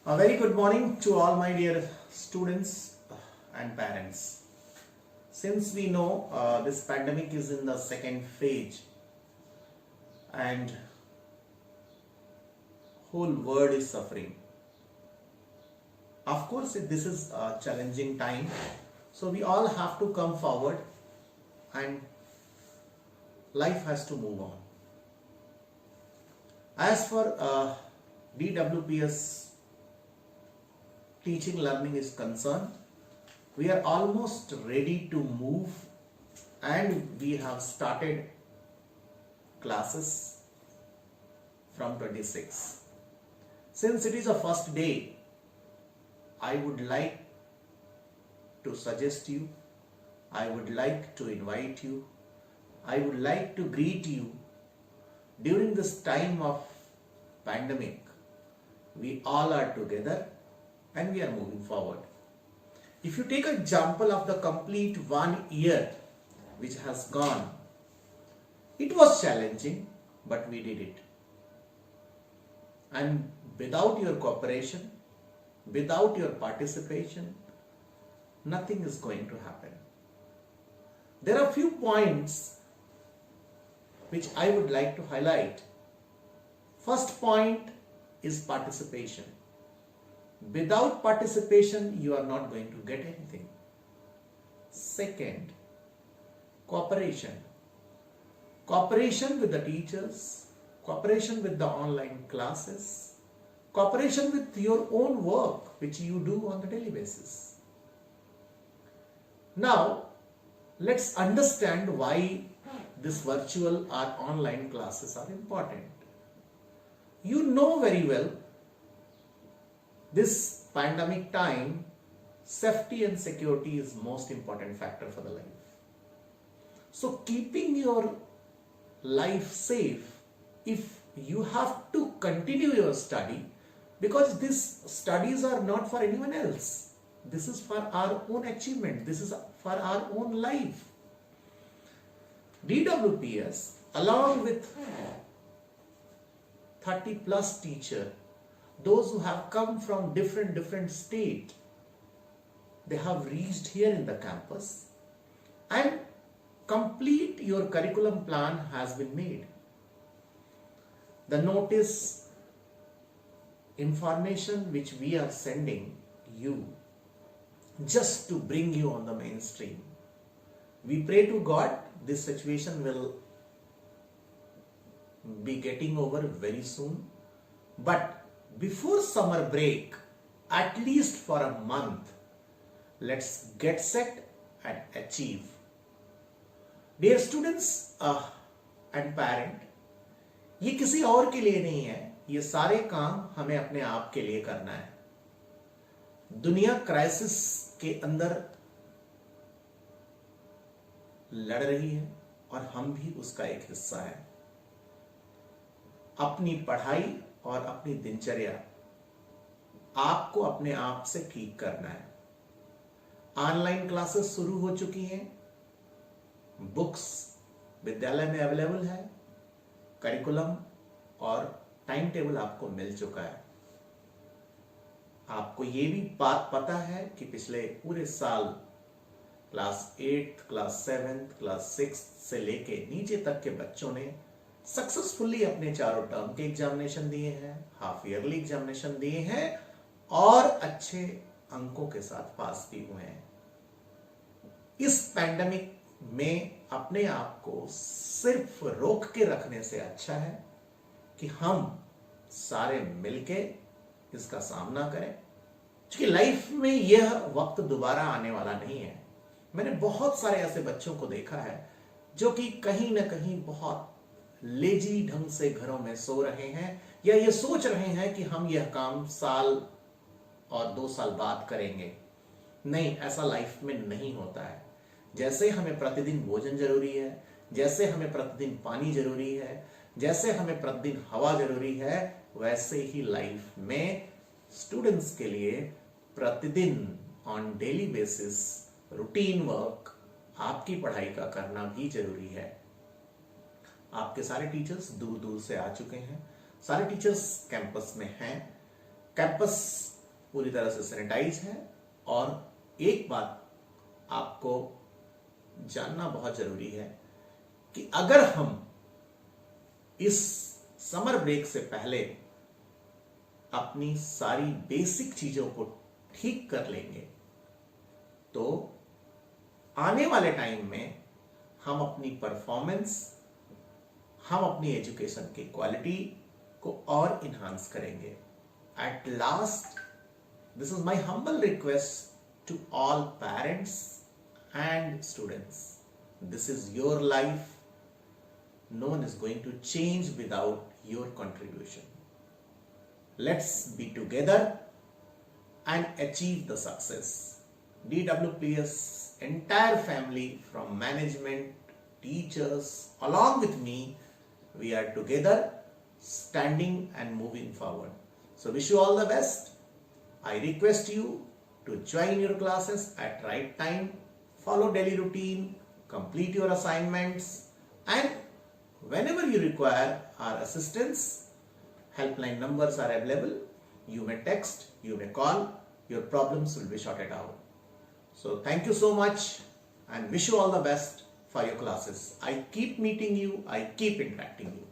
A very good morning to all my dear students and parents. Since we know this pandemic is in the second phase and whole world is suffering. Of course, this is a challenging time, so we all have to come forward and life has to move on. As for DWPS teaching learning is concerned, we are almost ready to move and we have started classes from 26. Since it is a first day, I would like to suggest you, I would like to invite you, I would like to greet you during this time of pandemic. We all are together and we are moving forward. If you take an example of the complete 1 year which has gone, it was challenging, but we did it. And without your cooperation, without your participation, nothing is going to happen. There are a few points which I would like to highlight. First point is participation. Without participation, you are not going to get anything. Second, cooperation. Cooperation with the teachers, cooperation with the online classes, cooperation with your own work which you do on the daily basis. Now, let's understand why this virtual or online classes are important. You know very well, this pandemic time, safety and security is most important factor for the life. So keeping your life safe, if you have to continue your study, because these studies are not for anyone else. This is for our own achievement. This is for our own life. DWPS, along with 30 plus teacher, those who have come from different state, they have reached here in the campus and complete your curriculum plan has been made. The notice, information which we are sending you just to bring you on the mainstream. We pray to God this situation will be getting over very soon, but before summer break, at least for a month, let's get set and achieve. Dear students and parent, ये किसी और के लिए नहीं है, ये सारे काम हमें अपने आप के लिए करना है. दुनिया क्राइसिस के अंदर लड़ रही है और हम भी उसका एक हिस्सा है. अपनी पढ़ाई और अपनी दिनचर्या आपको अपने आप से ठीक करना है. ऑनलाइन क्लासेस शुरू हो चुकी हैं, बुक्स विद्यालय में अवेलेबल है, करिकुलम और टाइम टेबल आपको मिल चुका है. आपको ये भी बात पता है कि पिछले पूरे साल क्लास 8, क्लास 7, क्लास 6 से लेके नीचे तक के बच्चों ने सक्सेसफुली अपने चारों टर्म के एग्जामिनेशन दिए हैं, हाफ ईयरली एग्जामिनेशन दिए हैं और अच्छे अंकों के साथ पास भी हुए हैं. इस पैंडेमिक में अपने आप को सिर्फ रोक के रखने से अच्छा है कि हम सारे मिलके इसका सामना करें, क्योंकि लाइफ में यह वक्त दोबारा आने वाला नहीं है. मैंने बहुत सारे ऐसे बच्चों को देखा है जो कि कहीं ना कहीं बहुत लेजी ढंग से घरों में सो रहे हैं या ये सोच रहे हैं कि हम यह काम साल और 2 साल बाद करेंगे. नहीं, ऐसा लाइफ में नहीं होता है. जैसे हमें प्रतिदिन भोजन जरूरी है, जैसे हमें प्रतिदिन पानी जरूरी है, जैसे हमें प्रतिदिन हवा जरूरी है, वैसे ही लाइफ में स्टूडेंट्स के लिए प्रतिदिन on daily basis routine work आपकी पढ़ाई का करना भी जरूरी है. आपके सारे टीचर्स दूर दूर से आ चुके हैं, सारे टीचर्स कैंपस में हैं. कैंपस पूरी तरह से सैनिटाइज है। और एक बात आपको जानना बहुत जरूरी है कि अगर हम इस समर ब्रेक से पहले अपनी सारी बेसिक चीजों को ठीक कर लेंगे तो आने वाले टाइम में हम अपनी परफॉर्मेंस, हम अपनी एजुकेशन की क्वालिटी को और इन्हांस करेंगे। At last, this is my humble request to all parents and students. This is your life. No one is going to change without your contribution. Let's be together and achieve the success. DWPS entire family from management, teachers, along with me, we are together standing and moving forward. So wish you all the best. I request you to join your classes at right time, follow daily routine, complete your assignments, and whenever you require our assistance, helpline numbers are available. You may text, you may call, your problems will be sorted out. So thank you so much and wish you all the best for your classes. I keep meeting you, I keep interacting you.